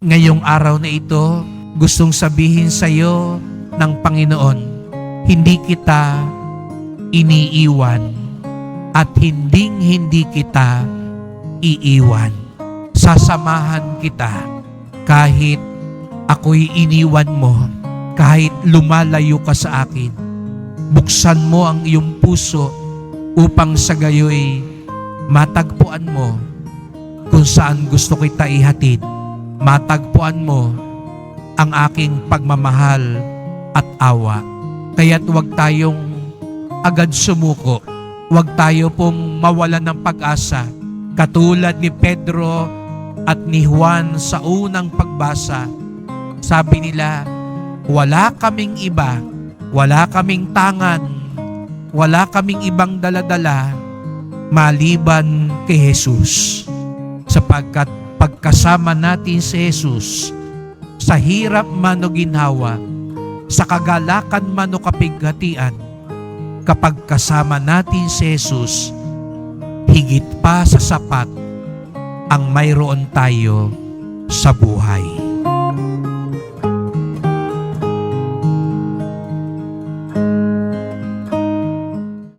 Ngayong araw na ito, gustong sabihin sa iyo ng Panginoon, hindi kita iniiwan at hindi kita iiwan. Sasamahan kita kahit ako'y iniwan mo, kahit lumalayo ka sa akin. Buksan mo ang iyong puso upang sa gayoy matagpuan mo kung saan gusto kita ihatid. Matagpuan mo ang aking pagmamahal at awa. Kaya't huwag tayong agad sumuko. Huwag tayo pong mawalan ng pag-asa. Katulad ni Pedro at ni Juan sa unang pagbasa, sabi nila, wala kaming iba, wala kaming tangan, wala kaming ibang daladala maliban kay Jesus. Sapagkat pagkasama natin si Jesus, sa hirap man o ginhawa, sa kagalakan man o kapighatian, kapag kasama natin si Jesus, higit pa sa sapat ang mayroon tayo sa buhay.